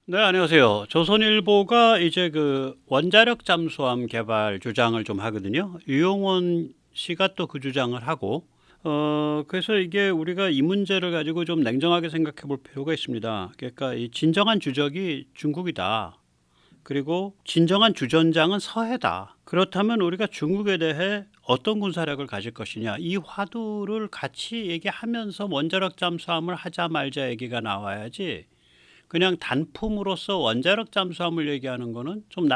네, 안녕하세요. 조선일보가 이제 그 원자력 잠수함 개발 주장을 좀 하거든요. 유용원 씨가 또 그 주장을 하고, 그래서 이게 우리가 이 문제를 가지고 좀 냉정하게 생각해 볼 필요가 있습니다. 그러니까 이 진정한 주적이 중국이다. 그리고 진정한 주전장은 서해다. 그렇다면 우리가 중국에 대해 어떤 군사력을 가질 것이냐. 이 화두를 같이 얘기하면서 원자력 잠수함을 하자 말자 얘기가 나와야지, 그냥 단품으로서 원자력 잠수함을 얘기하는 거는 좀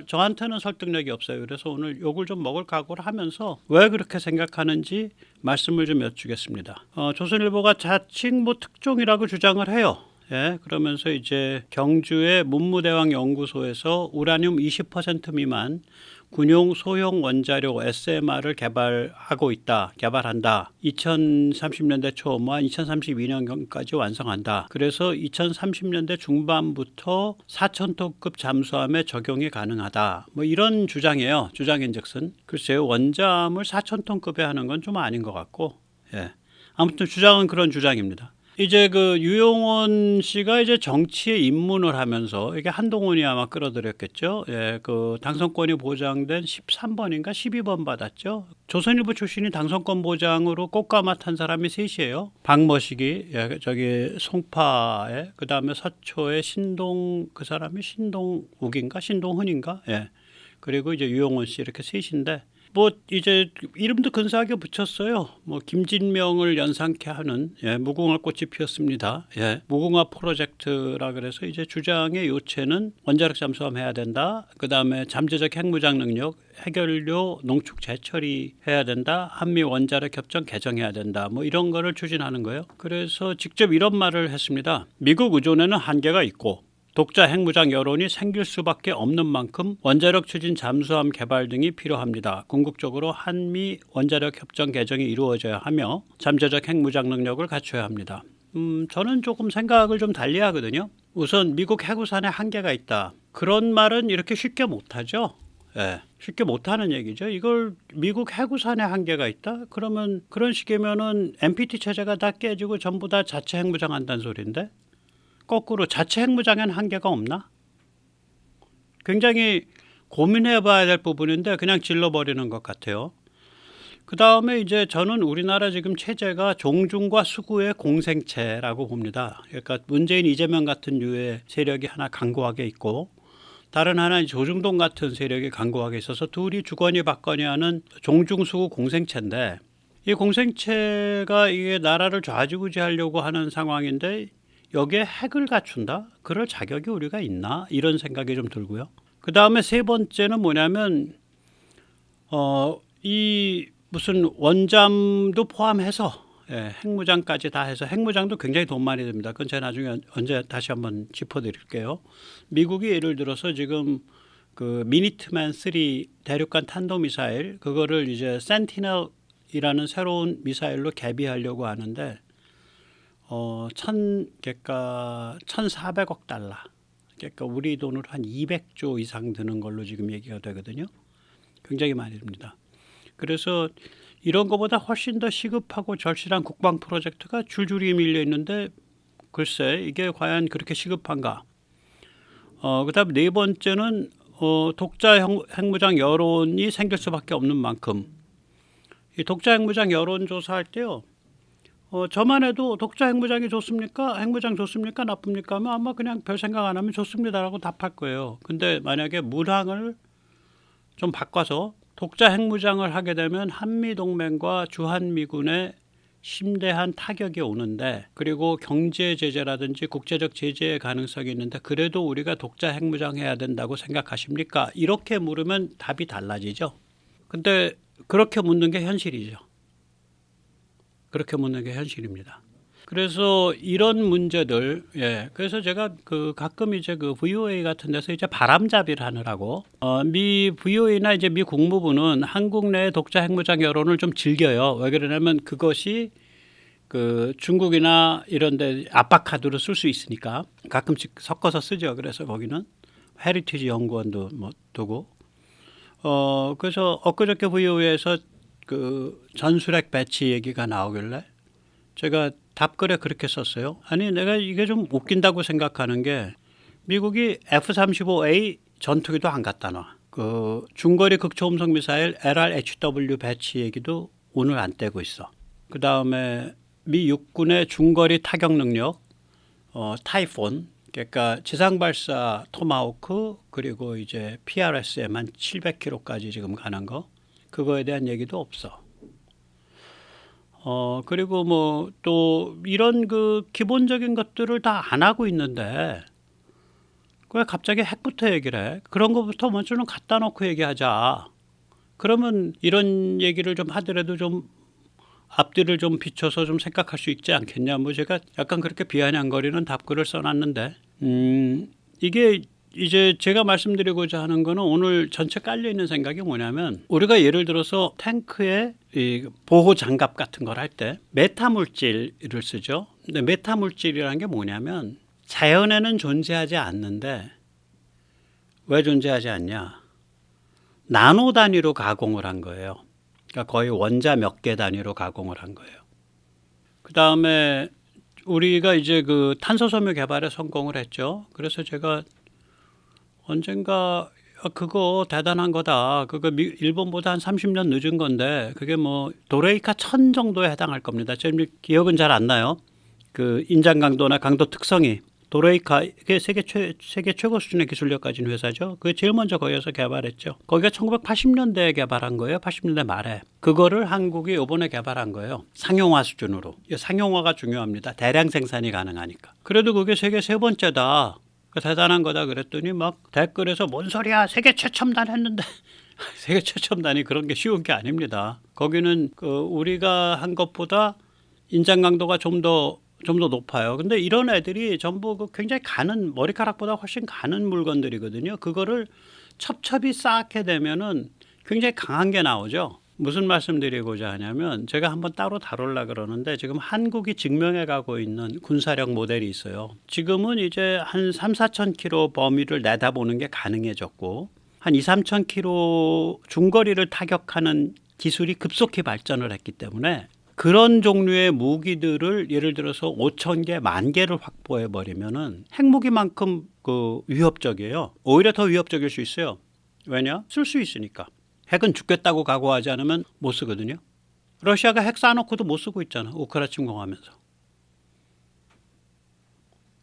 저한테는 설득력이 없어요. 그래서 오늘 욕을 좀 먹을 각오를 하면서 왜 그렇게 생각하는지 말씀을 좀 여쭈겠습니다. 조선일보가 자칭 뭐 특종이라고 주장을 해요. 예, 그러면서 이제 경주의 문무대왕 연구소에서 우라늄 20% 미만 군용 소형 원자력 SMR을 개발한다. 2030년대 초, 한 2032년까지 완성한다. 그래서 2030년대 중반부터 4,000톤급 잠수함에 적용이 가능하다. 뭐 이런 주장이에요. 주장인즉슨. 글쎄요, 원잠을 4,000톤급에 하는 건 좀 아닌 것 같고, 예. 아무튼 주장은 그런 주장입니다. 이제 그 유용원 씨가 이제 정치에 입문을 하면서 이게 한동훈이 아마 끌어들였겠죠. 예, 그 당선권이 보장된 13번인가 12번 받았죠. 조선일보 출신이 당선권 보장으로 꽃가마 탄 사람이 셋이에요. 박머식이, 예, 저기 송파에, 그 다음에 서초에 신동, 그 사람이 신동욱인가 신동훈인가, 예. 그리고 이제 유용원 씨 이렇게 셋인데, 뭐 이제 이름도 근사하게 붙였어요. 뭐 김진명을 연상케 하는, 예, 무궁화 꽃이 피었습니다. 예, 무궁화 프로젝트라 그래서 이제 주장의 요체는 원자력 잠수함 해야 된다. 그 다음에 잠재적 핵무장 능력, 해결료 농축 재처리 해야 된다. 한미 원자력 협정 개정해야 된다. 뭐 이런 거를 추진하는 거예요. 그래서 직접 이런 말을 했습니다. 미국 의존에는 한계가 있고 독자 핵무장 여론이 생길 수밖에 없는 만큼 원자력 추진 잠수함 개발 등이 필요합니다. 궁극적으로 한미 원자력 협정 개정이 이루어져야 하며 잠재적 핵무장 능력을 갖춰야 합니다. 저는 조금 생각을 좀 달리 하거든요. 우선 미국 해구산에 한계가 있다. 그런 말은 이렇게 쉽게 못하죠. 예, 쉽게 못하는 얘기죠. 이걸 미국 해구산에 한계가 있다? 그러면 그런 식이면은 NPT 체제가 다 깨지고 전부 다 자체 핵무장한다는 소리인데, 거꾸로 자체 핵무장에는 한계가 없나? 굉장히 고민해 봐야 될 부분인데 그냥 질러버리는 것 같아요. 그 다음에 이제 저는 우리나라 지금 체제가 종중과 수구의 공생체라고 봅니다. 그러니까 문재인, 이재명 같은 류의 세력이 하나 강고하게 있고, 다른 하나는 조중동 같은 세력이 강고하게 있어서 둘이 주거니 받거니 하는 종중수구 공생체인데, 이 공생체가 이게 나라를 좌지우지하려고 하는 상황인데 여기에 핵을 갖춘다? 그럴 자격이 우리가 있나? 이런 생각이 좀 들고요. 그 다음에 세 번째는 뭐냐면, 이 무슨 원잠도 포함해서, 예, 핵무장까지 다 해서, 핵무장도 굉장히 돈 많이 듭니다. 그건 제가 나중에 언제 다시 한번 짚어드릴게요. 미국이 예를 들어서 지금 그 미니트맨 3 대륙간 탄도미사일, 그거를 이제 센티넬이라는 새로운 미사일로 개비하려고 하는데, 그러니까 1,400억 달러. 그러니까 우리 돈으로 한 200조 이상 드는 걸로 지금 얘기가 되거든요. 굉장히 많이 듭니다. 그래서 이런 것보다 훨씬 더 시급하고 절실한 국방 프로젝트가 줄줄이 밀려 있는데, 글쎄 이게 과연 그렇게 시급한가? 그다음 네 번째는 독자 핵무장 여론이 생길 수밖에 없는 만큼, 이 독자 핵무장 여론 조사할 때요. 저만 해도 독자 핵무장이 좋습니까? 핵무장 좋습니까? 나쁩니까? 하면 아마 그냥 별 생각 안 하면 좋습니다라고 답할 거예요. 근데 만약에 문항을 좀 바꿔서 독자 핵무장을 하게 되면 한미동맹과 주한미군에 심대한 타격이 오는데, 그리고 경제 제재라든지 국제적 제재의 가능성이 있는데, 그래도 우리가 독자 핵무장 해야 된다고 생각하십니까? 이렇게 물으면 답이 달라지죠. 근데 그렇게 묻는 게 현실이죠. 그렇게 묻는 게 현실입니다. 그래서 이런 문제들, 예, 그래서 제가 그 가끔 이제 그 VOA 같은 데서 이제 바람잡이를 하느라고, 미 VOA나 이제 미 국무부는 한국 내 독자 핵무장 여론을 좀 즐겨요. 왜 그러냐면 그것이 그 중국이나 이런 데 압박 카드로 쓸 수 있으니까 가끔씩 섞어서 쓰죠. 그래서 거기는 헤리티지 연구원도 뭐 두고, 그래서 엊그저께 VOA에서 그 전술핵 배치 얘기가 나오길래 제가 답글에 그렇게 썼어요. 아니, 내가 이게 좀 웃긴다고 생각하는 게, 미국이 F-35A 전투기도 안 갖다 놔. 그 중거리 극초음속 미사일 LRHW 배치 얘기도 오늘 안 떼고 있어. 그 다음에 미 육군의 중거리 타격 능력 타이폰, 그러니까 지상 발사 토마호크, 그리고 이제 PRS에만 700km까지 지금 가는 거, 그거에 대한 얘기도 없어. 그리고 뭐 또 이런 그 기본적인 것들을 다 안 하고 있는데 왜 갑자기 핵부터 얘기를 해? 그런 거부터 먼저는 갖다 놓고 얘기하자. 그러면 이런 얘기를 좀 하더라도 좀 앞뒤를 좀 비춰서 좀 생각할 수 있지 않겠냐. 뭐 제가 약간 그렇게 비아냥거리는 답글을 써놨는데 이게 이제 제가 말씀드리고자 하는 거는 오늘 전체 깔려 있는 생각이 뭐냐면, 우리가 예를 들어서 탱크에 이 보호 장갑 같은 걸 할 때 메타 물질을 쓰죠. 근데 메타 물질이라는 게 뭐냐면 자연에는 존재하지 않는데 왜 존재하지 않냐? 나노 단위로 가공을 한 거예요. 그러니까 거의 원자 몇 개 단위로 가공을 한 거예요. 그 다음에 우리가 이제 그 탄소 섬유 개발에 성공을 했죠. 그래서 제가 언젠가 그거 대단한 거다. 그거 일본보다 한 30년 늦은 건데 그게 뭐 도레이카 1000 정도에 해당할 겁니다. 지금 기억은 잘 안 나요. 그 인장 강도나 강도 특성이. 도레이카 이게 세계 최고 수준의 기술력 가진 회사죠. 그게 제일 먼저 거기서 개발했죠. 거기가 1980년대에 개발한 거예요. 80년대 말에. 그거를 한국이 이번에 개발한 거예요. 상용화 수준으로. 상용화가 중요합니다. 대량 생산이 가능하니까. 그래도 그게 세계 세 번째다. 대단한 거다 그랬더니 막 댓글에서 뭔 소리야, 세계 최첨단 했는데 세계 최첨단이 그런 게 쉬운 게 아닙니다. 거기는 그 우리가 한 것보다 인장 강도가 좀 더 높아요. 근데 이런 애들이 전부 그 굉장히 가는, 머리카락보다 훨씬 가는 물건들이거든요. 그거를 첩첩이 쌓게 되면은 굉장히 강한 게 나오죠. 무슨 말씀드리고자 하냐면, 제가 한번 따로 다룰라 그러는데 지금 한국이 증명해 가고 있는 군사력 모델이 있어요. 지금은 이제 한 3, 4천 킬로 범위를 내다보는 게 가능해졌고, 한 2, 3천 킬로 중거리를 타격하는 기술이 급속히 발전을 했기 때문에 그런 종류의 무기들을 예를 들어서 5천 개, 10,000개를 확보해 버리면은 핵무기만큼 그 위협적이에요. 오히려 더 위협적일 수 있어요. 왜냐? 쓸 수 있으니까. 핵은 죽겠다고 각오하지 않으면 못 쓰거든요. 러시아가 핵 쏴놓고도 못 쓰고 있잖아. 우크라 침공하면서.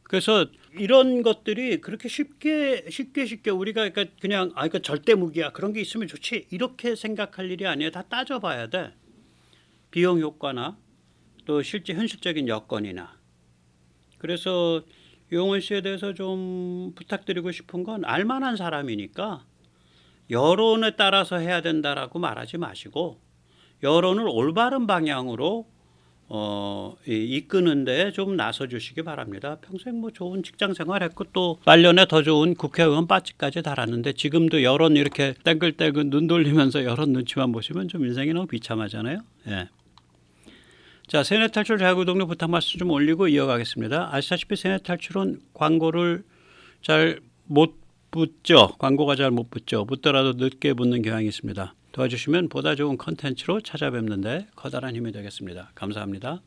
그래서 이런 것들이 그렇게 쉽게 우리가 그냥 이거 절대 무기야, 그런 게 있으면 좋지, 이렇게 생각할 일이 아니에요. 다 따져봐야 돼. 비용 효과나 또 실제 현실적인 여건이나. 그래서 용원 씨에 대해서 좀 부탁드리고 싶은 건, 알만한 사람이니까 여론에 따라서 해야 된다라고 말하지 마시고 여론을 올바른 방향으로 이끄는 데 좀 나서 주시기 바랍니다. 평생 뭐 좋은 직장 생활했고 또 말년에 더 좋은 국회의원 빠지까지 달았는데 지금도 여론 이렇게 땡글땡글 눈 돌리면서 여론 눈치만 보시면 좀 인생이 너무 비참하잖아요. 예. 자, 세뇌 탈출 자유구독료 부탁 말씀 좀 올리고 이어가겠습니다. 아시다시피 세뇌 탈출은 광고를 잘 못 붙죠. 광고가 잘 못 붙죠. 붙더라도 늦게 붙는 경향이 있습니다. 도와주시면 보다 좋은 컨텐츠로 찾아뵙는데 커다란 힘이 되겠습니다. 감사합니다.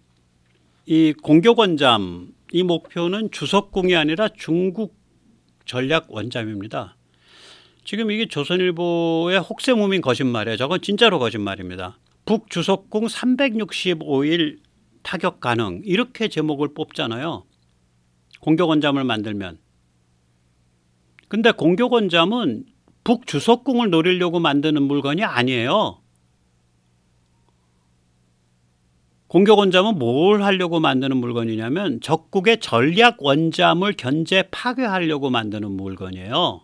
이 공격 원잠, 이 목표는 주석궁이 아니라 중국 전략 원잠입니다. 지금 이게 조선일보의 혹세무민 거짓말이에요. 저건 진짜로 거짓말입니다. 북주석궁 365일 타격 가능, 이렇게 제목을 뽑잖아요. 공격 원잠을 만들면. 근데 공격 원잠은 북주석궁을 노리려고 만드는 물건이 아니에요. 공격 원잠은 뭘 하려고 만드는 물건이냐면 적국의 전략 원잠을 견제 파괴하려고 만드는 물건이에요.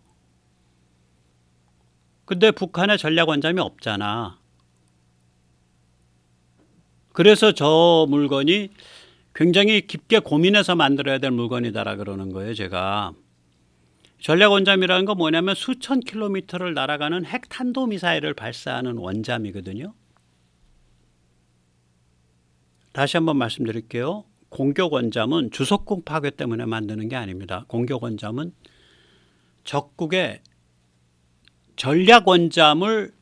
근데 북한에 전략 원잠이 없잖아. 그래서 저 물건이 굉장히 깊게 고민해서 만들어야 될 물건이다라 그러는 거예요, 제가. 전략 원잠이라는 건 뭐냐면 수천 킬로미터를 날아가는 핵탄도미사일을 발사하는 원잠이거든요. 다시 한번 말씀드릴게요. 공격 원잠은 주석궁 파괴 때문에 만드는 게 아닙니다. 공격 원잠은 적국의 전략 원잠을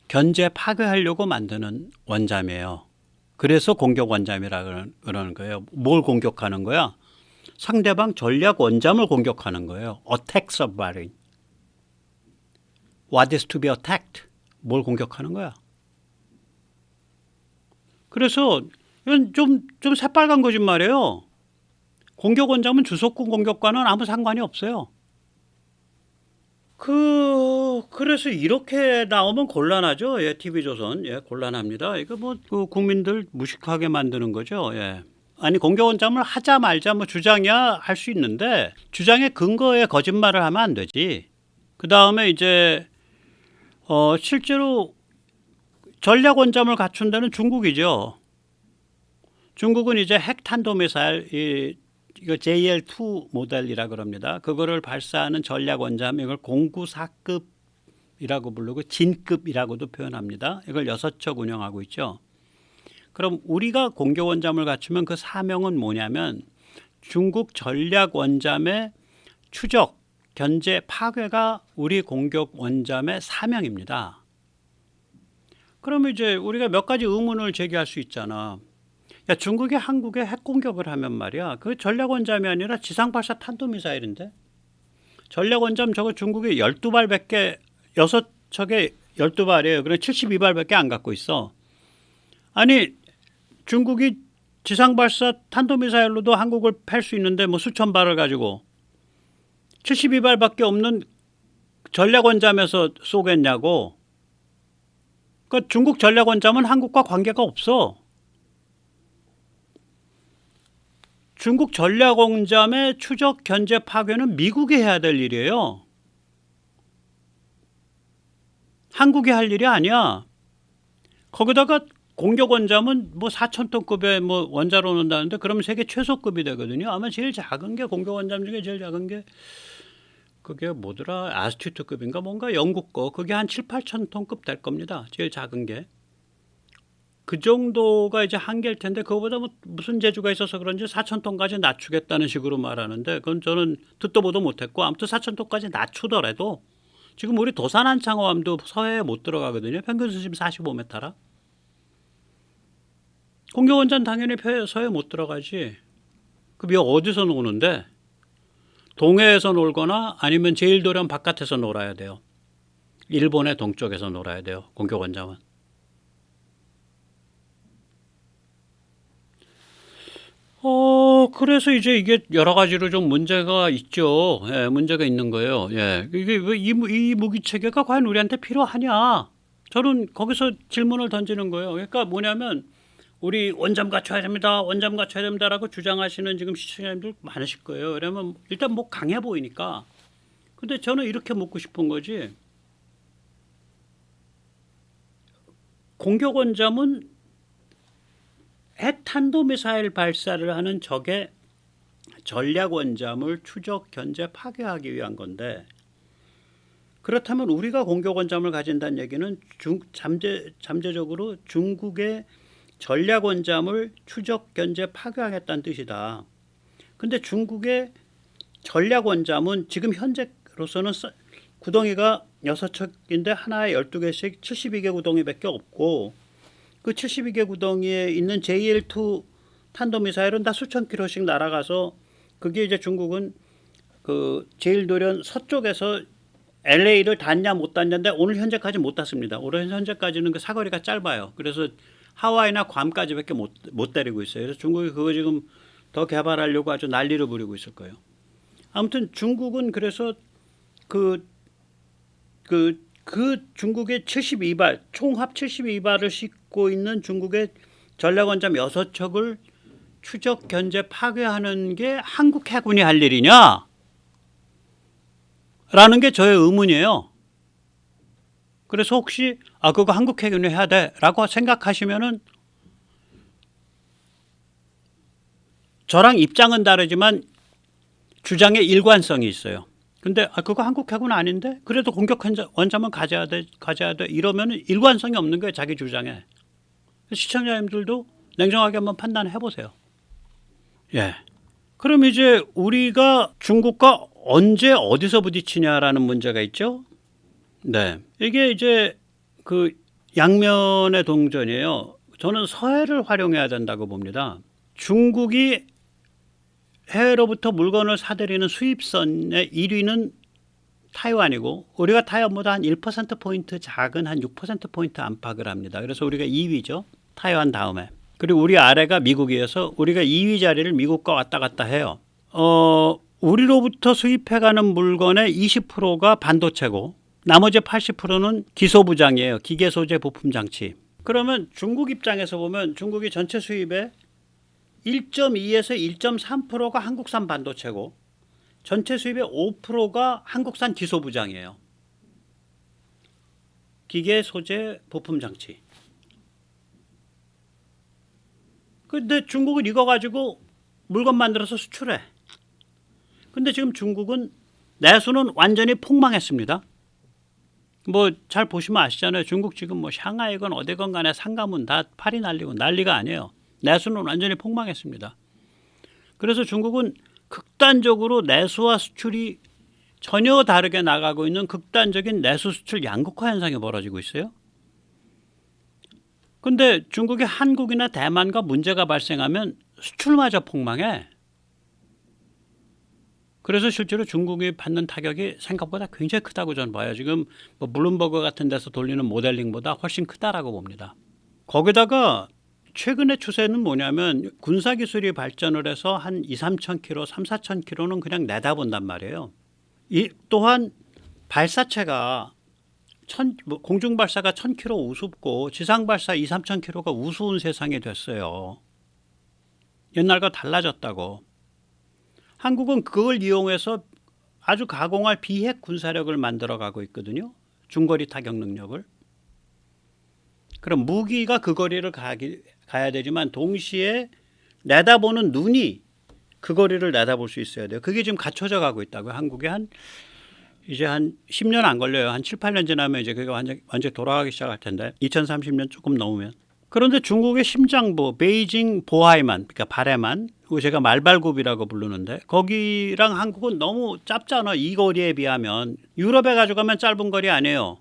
견제 파괴하려고 만드는 원잠이에요. 그래서 공격 원잠이라 그러는 거예요. 뭘 공격하는 거야? 상대방 전략 원잠을 공격하는 거예요. Attack submarine. What is to be attacked? 뭘 공격하는 거야? 그래서 이건 좀 새빨간 거짓말이에요. 공격 원잠은 주석군 공격과는 아무 상관이 없어요. 그래서 이렇게 나오면 곤란하죠. 예, TV조선. 예, 곤란합니다. 이거 그 국민들 무식하게 만드는 거죠. 예. 아니, 공격 원잠을 하자 말자 주장이야 할 수 있는데 주장의 근거에 거짓말을 하면 안 되지. 그 다음에 이제 실제로 전략 원잠을 갖춘 데는 중국이죠. 중국은 이제 핵 탄도미사일 이거 JL2 모델이라 그럽니다. 그거를 발사하는 전략 원잠 이걸 공구사급이라고 부르고 진급이라고도 표현합니다. 이걸 6척 운영하고 있죠. 그럼 우리가 공격 원잠을 갖추면 그 사명은 뭐냐면 중국 전략 원잠의 추적, 견제, 파괴가 우리 공격 원잠의 사명입니다. 그러면 이제 우리가 몇 가지 의문을 제기할 수 있잖아. 야, 중국이 한국에 핵 공격을 하면 말이야. 그 전략 원잠이 아니라 지상 발사 탄도미사일인데. 전략 원잠 저거 중국이 12발밖에 6척에 12발이에요. 그래 72발밖에 안 갖고 있어. 아니, 중국이 지상 발사 탄도미사일로도 한국을 팰 수 있는데 수천 발을 가지고 72발밖에 없는 전략 원잠에서 쏘겠냐고. 그러니까 중국 전략 원잠은 한국과 관계가 없어. 중국 전략 원잠의 추적, 견제, 파괴는 미국이 해야 될 일이에요. 한국이 할 일이 아니야. 거기다가 공격 원잠은 4,000톤급의 원자로 놓는다는데 그러면 세계 최소급이 되거든요. 아마 제일 작은 게 공격 원잠 중에 제일 작은 게 그게 뭐더라? 아스튜트급인가 뭔가 영국 거. 그게 한 7, 8,000톤급 될 겁니다. 제일 작은 게. 그 정도가 이제 한계일 텐데 그거보다 무슨 재주가 있어서 그런지 4,000톤까지 낮추겠다는 식으로 말하는데 그건 저는 듣도 보도 못했고 아무튼 4,000톤까지 낮추더라도 지금 우리 도산한 창호함도 서해에 못 들어가거든요. 평균 수심 45m라. 공격 원잠 당연히 서해에 못 들어가지. 그게 어디서 노는데? 동해에서 놀거나 아니면 제일도련 바깥에서 놀아야 돼요. 일본의 동쪽에서 놀아야 돼요. 공격 원잠은. 그래서 이제 이게 여러 가지로 좀 문제가 있죠. 예, 문제가 있는 거예요. 예. 이게 왜 이 무기 체계가 과연 우리한테 필요하냐? 저는 거기서 질문을 던지는 거예요. 그러니까 뭐냐면 우리 원잠 갖춰야 됩니다. 원잠 갖춰야 됩니다라고 주장하시는 지금 시청자님들 많으실 거예요. 그러면 일단 강해 보이니까. 근데 저는 이렇게 묻고 싶은 거지. 공격 원잠은 핵 탄도미사일 발사를 하는 적의 전략 원잠을 추적, 견제, 파괴하기 위한 건데 그렇다면 우리가 공격 원잠을 가진다는 얘기는 잠재적으로 중국의 전략 원잠을 추적, 견제, 파괴하겠다는 뜻이다. 근데 중국의 전략 원잠은 지금 현재로서는 구덩이가 6척인데 하나에 12개씩 72개 구덩이밖에 없고 그 72개 구덩이에 있는 JL2 탄도미사일은 다 수천 킬로씩 날아가서 그게 이제 중국은 그 제일도련 서쪽에서 LA를 닿냐 못 닿냐인데 오늘 현재까지 못 닿습니다. 오늘 현재까지는 그 사거리가 짧아요. 그래서 하와이나 괌까지밖에 못 때리고 있어요. 그래서 중국이 그거 지금 더 개발하려고 아주 난리를 부리고 있을 거예요. 아무튼 중국은 그래서 그 중국의 72발, 총합 72발을 싣고 있는 중국의 전략원잠 6척을 추적, 견제, 파괴하는 게 한국 해군이 할 일이냐? 라는 게 저의 의문이에요. 그래서 혹시 그거 한국 해군이 해야 돼 라고 생각하시면은 저랑 입장은 다르지만 주장에 일관성이 있어요. 근데 그거 한국 해군 아닌데 그래도 공격 원잠은 가져야 돼 이러면 일관성이 없는 거예요. 자기 주장에. 시청자님들도 냉정하게 한번 판단해 보세요. 예. 그럼 이제 우리가 중국과 언제 어디서 부딪히냐라는 문제가 있죠. 네. 이게 이제 그 양면의 동전이에요. 저는 서해를 활용해야 된다고 봅니다. 중국이 해외로부터 물건을 사들이는 수입선의 1위는 타이완이고 우리가 타이완보다 한 1%포인트 작은 한 6%포인트 안팎을 합니다. 그래서 우리가 2위죠. 타이완 다음에. 그리고 우리 아래가 미국이어서 우리가 2위 자리를 미국과 왔다 갔다 해요. 우리로부터 수입해가는 물건의 20%가 반도체고 나머지 80%는 기소부장이에요. 기계소재 부품장치. 그러면 중국 입장에서 보면 중국이 전체 수입의 1.2에서 1.3%가 한국산 반도체고 전체 수입의 5%가 한국산 기소부장이에요. 기계, 소재, 부품 장치. 근데 중국은 이거 가지고 물건 만들어서 수출해. 근데 지금 중국은 내수는 완전히 폭망했습니다. 뭐 잘 보시면 아시잖아요. 중국 지금 뭐 샹하이건 어디건 간에 상가문 다 팔이 날리고 난리가 아니에요. 내수는 완전히 폭망했습니다. 그래서 중국은 극단적으로 내수와 수출이 전혀 다르게 나가고 있는 극단적인 내수 수출 양극화 현상이 벌어지고 있어요. 근데 중국이 한국이나 대만과 문제가 발생하면 수출마저 폭망해. 그래서 실제로 중국이 받는 타격이 생각보다 굉장히 크다고 저는 봐요. 지금 뭐 블룸버그 같은 데서 돌리는 모델링보다 훨씬 크다라고 봅니다. 거기다가 최근의 추세는 뭐냐면 군사기술이 발전을 해서 한 2, 3천 킬로, 3, 4천 킬로는 그냥 내다본단 말이에요. 또한 발사체가 공중발사가 1000킬로 우습고 지상발사 2, 3천 킬로가 우스운 세상이 됐어요. 옛날과 달라졌다고. 한국은 그걸 이용해서 아주 가공할 비핵 군사력을 만들어가고 있거든요. 중거리 타격 능력을. 그럼 무기가 그 거리를 가야 되지만 동시에 내다보는 눈이 그 거리를 내다볼 수 있어야 돼요. 그게 지금 갖춰져 가고 있다고요. 한국에 이제 한 10년 안 걸려요. 한 7, 8년 지나면 이제 그게 완전 돌아가기 시작할 텐데 2030년 조금 넘으면. 그런데 중국의 심장부 베이징 보하이만 그러니까 바레만 제가 말발굽이라고 부르는데 거기랑 한국은 너무 짧잖아. 이 거리에 비하면. 유럽에 가져가면 짧은 거리 아니에요.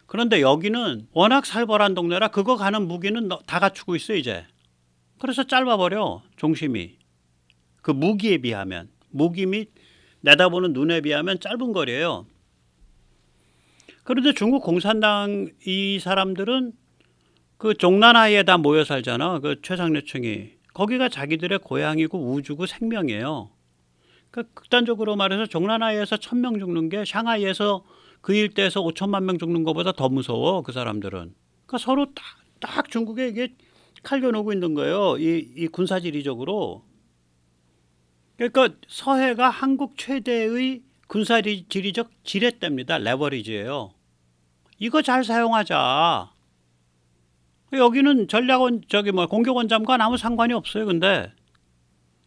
그런데 여기는 워낙 살벌한 동네라 그거 가는 무기는 다 갖추고 있어 이제. 그래서 짧아버려 종심이. 그 무기에 비하면. 무기 및 내다보는 눈에 비하면 짧은 거리예요. 그런데 중국 공산당 이 사람들은 그 종란하이에 다 모여 살잖아. 그 최상류층이. 거기가 자기들의 고향이고 우주고 생명이에요. 그러니까 극단적으로 말해서 종란하이에서 1000명 죽는 게 샹하이에서 그 일대에서 5천만 명 죽는 것보다 더 무서워. 그 사람들은. 그러니까 서로 딱 중국에 이게 칼겨누고 있는 거예요. 이 군사지리적으로. 그러니까 서해가 한국 최대의 군사지리적 지렛대입니다. 레버리지예요. 이거 잘 사용하자. 여기는 공격원 잠관 아무 상관이 없어요. 근데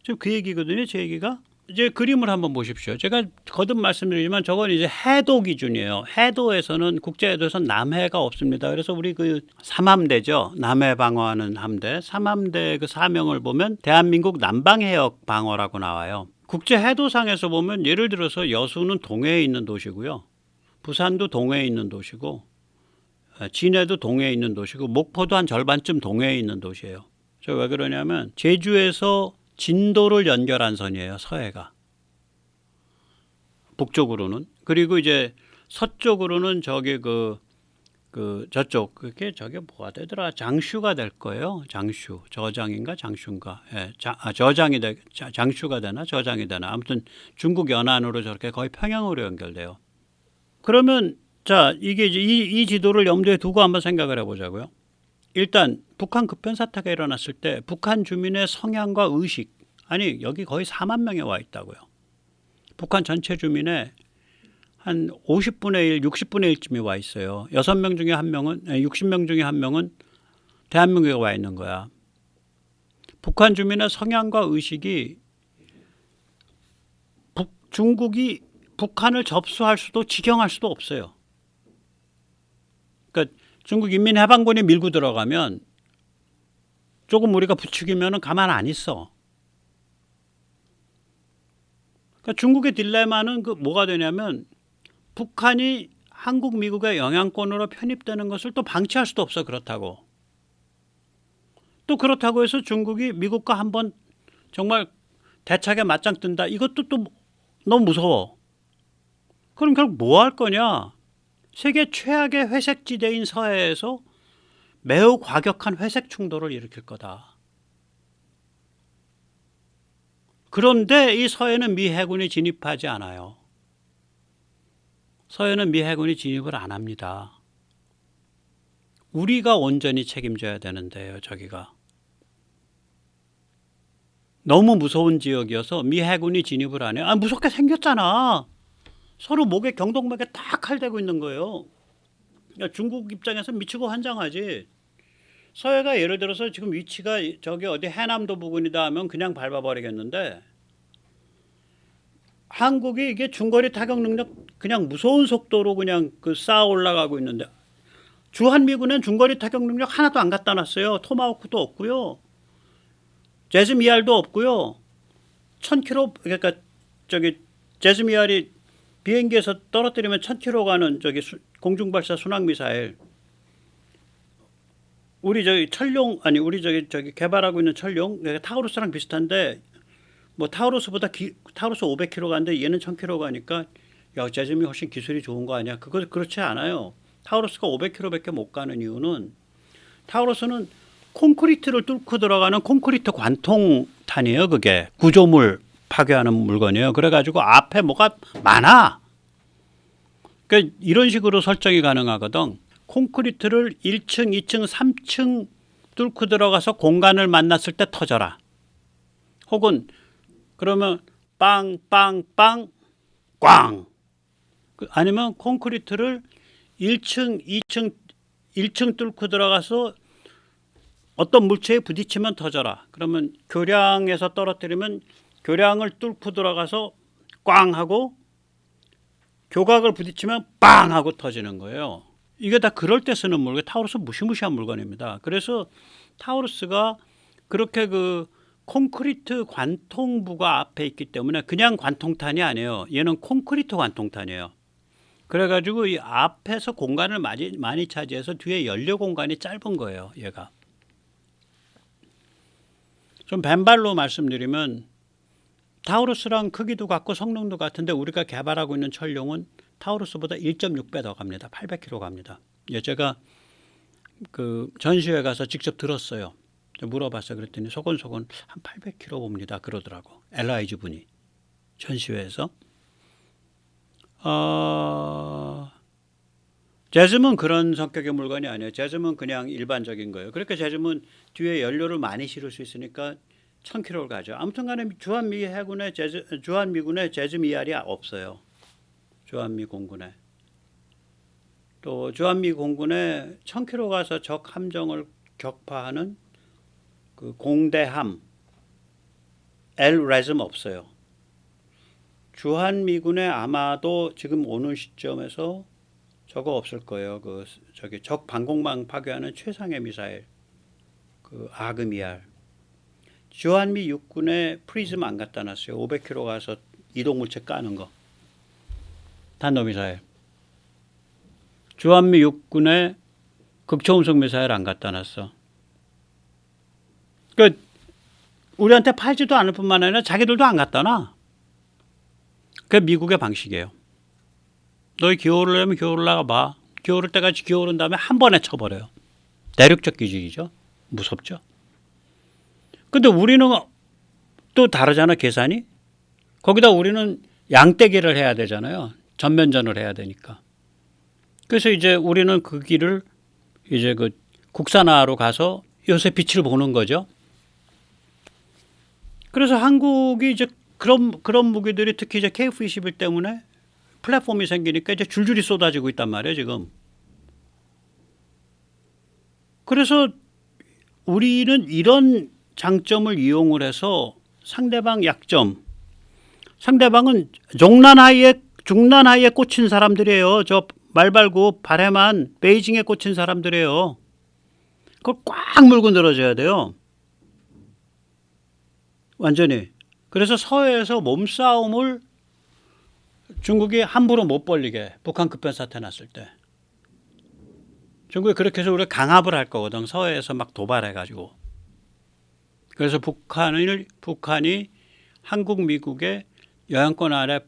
지금 그 얘기거든요. 제 얘기가. 이제 그림을 한번 보십시오. 제가 거듭 말씀드리지만 저건 이제 해도 기준이에요. 해도에서는 국제해도에서는 남해가 없습니다. 그래서 우리 그 삼함대죠. 남해 방어하는 함대. 삼함대 그 사명을 보면 대한민국 남방해역 방어라고 나와요. 국제해도상에서 보면 예를 들어서 여수는 동해에 있는 도시고요. 부산도 동해에 있는 도시고 진해도 동해에 있는 도시고 목포도 한 절반쯤 동해에 있는 도시예요. 저 왜 그러냐면 제주에서 진도를 연결한 선이에요. 서해가. 북쪽으로는. 그리고 이제 서쪽으로는 저쪽 저게 뭐가 되더라. 장슈가 될 거예요. 장슈. 저장인가 장슈인가. 예, 장슈가 되나 저장이 되나. 아무튼 중국 연안으로 저렇게 거의 평양으로 연결돼요. 그러면 자, 이게 이제 이 지도를 염두에 두고 한번 생각을 해보자고요. 일단 북한 급변 사태가 일어났을 때 북한 주민의 성향과 의식, 아니 여기 거의 4만 명이 와 있다고요. 북한 전체 주민의 한 50분의 1, 60분의 1쯤이 와 있어요. 6명 중에 1명은 60명 중에 1명은 대한민국에 와 있는 거야. 북한 주민의 성향과 의식이 중국이 북한을 접수할 수도 직영할 수도 없어요. 그러니까 중국 인민해방군이 밀고 들어가면 조금 우리가 부추기면 가만 안 있어. 그러니까 중국의 딜레마는 뭐가 되냐면 북한이 한국, 미국의 영향권으로 편입되는 것을 또 방치할 수도 없어. 그렇다고. 또 그렇다고 해서 중국이 미국과 한번 정말 대차게 맞짱 뜬다. 이것도 또 너무 무서워. 그럼 결국 뭐 할 거냐? 세계 최악의 회색지대인 서해에서 매우 과격한 회색 충돌을 일으킬 거다. 그런데 이 서해는 미 해군이 진입하지 않아요. 서해는 미 해군이 진입을 안 합니다. 우리가 온전히 책임져야 되는데요, 저기가. 너무 무서운 지역이어서 미 해군이 진입을 안 해요. 아, 무섭게 생겼잖아. 서로 목에 경동맥에 딱 칼대고 있는 거예요. 그러니까 중국 입장에서 미치고 환장하지. 서해가 예를 들어서 지금 위치가 저기 어디 해남도 부근이다 하면 그냥 밟아버리겠는데, 한국이 이게 중거리 타격 능력 그냥 무서운 속도로 그냥 그 쌓아 올라가고 있는데, 주한미군은 중거리 타격 능력 하나도 안 갖다 놨어요. 토마호크도 없고요. 제즈미알도 없고요. 1000km, 그러니까 저기 제즈미알이 비행기에서 떨어뜨리면 1000km 가는 저기 공중발사 순항미사일. 우리 저기 철룡, 아니 우리 저기 개발하고 있는 철룡, 타우루스랑 비슷한데, 뭐 타우루스보다 타우루스 500km 가는데 얘는 1000km 가니까 야, 제즈미 훨씬 기술이 좋은 거 아니야? 그거 그렇지 않아요. 타우루스가 500km밖에 못 가는 이유는, 타우루스는 콘크리트를 뚫고 들어가는 콘크리트 관통탄이에요. 그게 구조물 파괴하는 물건이에요. 그래가지고 앞에 뭐가 많아. 그러니까 이런 식으로 설정이 가능하거든. 콘크리트를 1층, 2층, 3층 뚫고 들어가서 공간을 만났을 때 터져라. 혹은 그러면 빵, 빵, 빵, 꽝. 아니면 콘크리트를 1층, 2층, 1층 뚫고 들어가서 어떤 물체에 부딪히면 터져라. 그러면 교량에서 떨어뜨리면 교량을 뚫고 들어가서 꽝 하고, 교각을 부딪히면 빵 하고 터지는 거예요. 이게 다 그럴 때 쓰는 물건. 타우루스 무시무시한 물건입니다. 그래서 타우루스가 그렇게 그 콘크리트 관통부가 앞에 있기 때문에 그냥 관통탄이 아니에요. 얘는 콘크리트 관통탄이에요. 그래가지고 이 앞에서 공간을 많이 차지해서 뒤에 연료 공간이 짧은 거예요. 얘가. 좀 벤발로 말씀드리면, 타우루스랑 크기도 같고 성능도 같은데 우리가 개발하고 있는 철룡은 타우루스보다 1.6배 더 갑니다. 800km 갑니다. 제가 그 전시회 가서 직접 들었어요. 물어봤어요. 그랬더니 소곤소곤 한 800km 봅니다. 그러더라고. LIG 분이 전시회에서. 제즘은 그런 성격의 물건이 아니에요. 제즘은 그냥 일반적인 거예요. 그러니까 제즘은 뒤에 연료를 많이 실을 수 있으니까 1000km를 가죠. 아무튼간에 주한미군의 제즘 ER이 없어요. 주한미 공군에. 또 주한미 공군에 1000km 가서 적 함정을 격파하는 그 공대함 LRASM 없어요. 주한미군에 아마도 지금 오는 시점에서 저거 없을 거예요. 그 저기 적 방공망 파괴하는 최상의 미사일, 그 아그미알. 주한미 육군에 프리즘 안 갖다 놨어요. 500km 가서 이동물체 까는 거. 탄도미사일. 주한미 육군에 극초음속 미사일 안 갖다 놨어. 그 우리한테 팔지도 않을 뿐만 아니라 자기들도 안 갖다 놔. 그게 미국의 방식이에요. 너희 기어오르려면 기어올라가 봐. 기어오를 때까지 기어오른 다음에 한 번에 쳐버려요. 대륙적 기지이죠. 무섭죠. 근데 우리는 또 다르잖아, 계산이. 거기다 우리는 양떼기를 해야 되잖아요. 전면전을 해야 되니까. 그래서 이제 우리는 그 길을 이제 그 국산화로 가서 요새 빛을 보는 거죠. 그래서 한국이 이제 그런 무기들이 특히 이제 KF-21 때문에 플랫폼이 생기니까 이제 줄줄이 쏟아지고 있단 말이에요, 지금. 그래서 우리는 이런 장점을 이용을 해서 상대방 약점, 상대방은 중난하이에 꽂힌 사람들이에요. 저 말발굽, 발해만, 베이징에 꽂힌 사람들이에요. 그걸 꽉 물고 늘어져야 돼요. 완전히. 그래서 서해에서 몸싸움을 중국이 함부로 못 벌리게, 북한 급변 사태 났을 때. 중국이 그렇게 해서 우리가 강압을 할 거거든. 서해에서 막 도발해가지고. 그래서 북한이 한국, 미국의 영향권 아래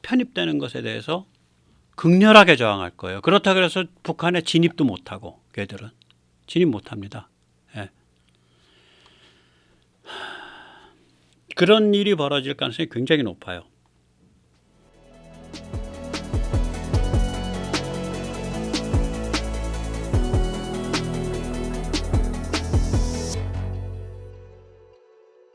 편입되는 것에 대해서 극렬하게 저항할 거예요. 그렇다고 해서 북한에 진입도 못하고 걔들은 진입 못합니다. 예. 그런 일이 벌어질 가능성이 굉장히 높아요.